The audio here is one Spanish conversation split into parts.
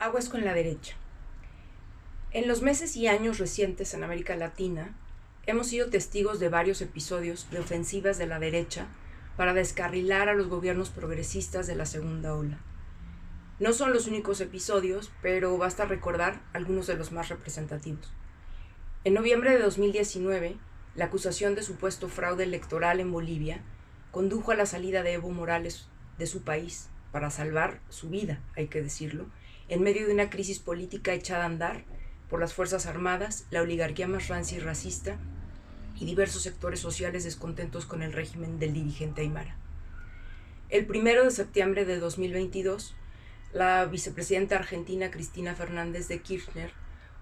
Aguas con la derecha. En los meses y años recientes en América Latina, hemos sido testigos de varios episodios de ofensivas de la derecha para descarrilar a los gobiernos progresistas de la segunda ola. No son los únicos episodios, pero basta recordar algunos de los más representativos. En noviembre de 2019, la acusación de supuesto fraude electoral en Bolivia condujo a la salida de Evo Morales de su país para salvar su vida, hay que decirlo, en medio de una crisis política echada a andar por las Fuerzas Armadas, la oligarquía más rancia y racista y diversos sectores sociales descontentos con el régimen del dirigente Aymara. El 1 de septiembre de 2022, la vicepresidenta argentina Cristina Fernández de Kirchner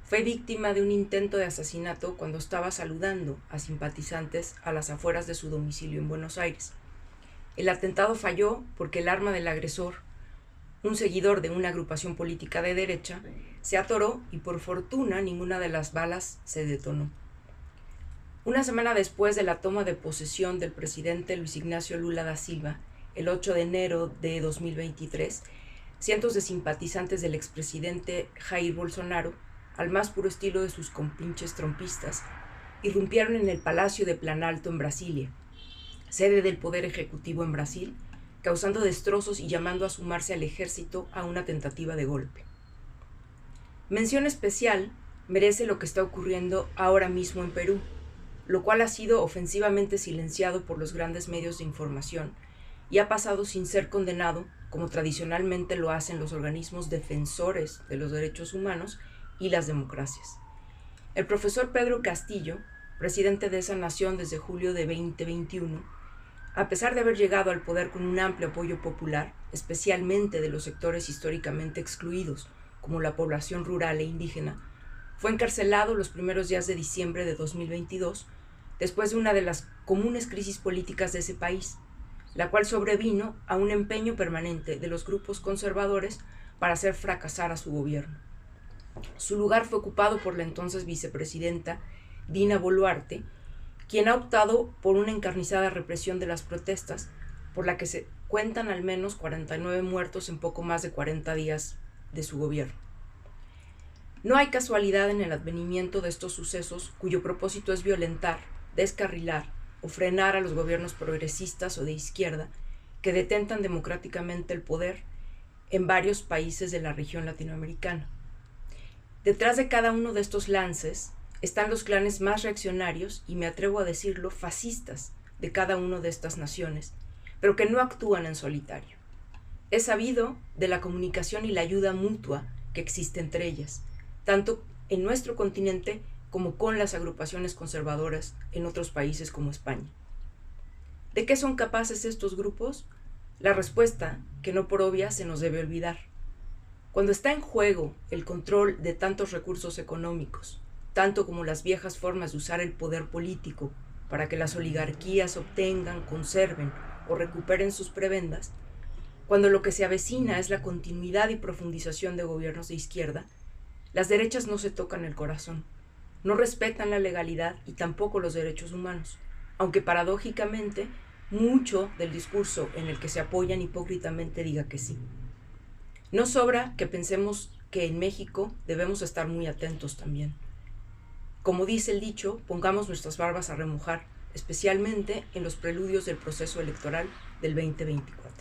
fue víctima de un intento de asesinato cuando estaba saludando a simpatizantes a las afueras de su domicilio en Buenos Aires. El atentado falló porque el arma del agresor, un seguidor de una agrupación política de derecha, se atoró y por fortuna ninguna de las balas se detonó. Una semana después de la toma de posesión del presidente Luis Ignacio Lula da Silva, el 8 de enero de 2023, cientos de simpatizantes del expresidente Jair Bolsonaro, al más puro estilo de sus compinches trompistas, irrumpieron en el Palacio de Planalto en Brasilia, sede del Poder Ejecutivo en Brasil, causando destrozos y llamando a sumarse al ejército a una tentativa de golpe. Mención especial merece lo que está ocurriendo ahora mismo en Perú, lo cual ha sido ofensivamente silenciado por los grandes medios de información y ha pasado sin ser condenado, como tradicionalmente lo hacen los organismos defensores de los derechos humanos y las democracias. El profesor Pedro Castillo, presidente de esa nación desde julio de 2021, a pesar de haber llegado al poder con un amplio apoyo popular, especialmente de los sectores históricamente excluidos, como la población rural e indígena, fue encarcelado los primeros días de diciembre de 2022, después de una de las comunes crisis políticas de ese país, la cual sobrevino a un empeño permanente de los grupos conservadores para hacer fracasar a su gobierno. Su lugar fue ocupado por la entonces vicepresidenta Dina Boluarte, quien ha optado por una encarnizada represión de las protestas, por la que se cuentan al menos 49 muertos en poco más de 40 días de su gobierno. No hay casualidad en el advenimiento de estos sucesos cuyo propósito es violentar, descarrilar o frenar a los gobiernos progresistas o de izquierda que detentan democráticamente el poder en varios países de la región latinoamericana. Detrás de cada uno de estos lances están los clanes más reaccionarios y, me atrevo a decirlo, fascistas de cada una de estas naciones, pero que no actúan en solitario. Es sabido de la comunicación y la ayuda mutua que existe entre ellas, tanto en nuestro continente como con las agrupaciones conservadoras en otros países como España. ¿De qué son capaces estos grupos? La respuesta, que no por obvia, se nos debe olvidar. Cuando está en juego el control de tantos recursos económicos, tanto como las viejas formas de usar el poder político para que las oligarquías obtengan, conserven o recuperen sus prebendas, cuando lo que se avecina es la continuidad y profundización de gobiernos de izquierda, las derechas no se tocan el corazón, no respetan la legalidad y tampoco los derechos humanos, aunque paradójicamente mucho del discurso en el que se apoyan hipócritamente diga que sí. No sobra que pensemos que en México debemos estar muy atentos también. Como dice el dicho, pongamos nuestras barbas a remojar, especialmente en los preludios del proceso electoral del 2024.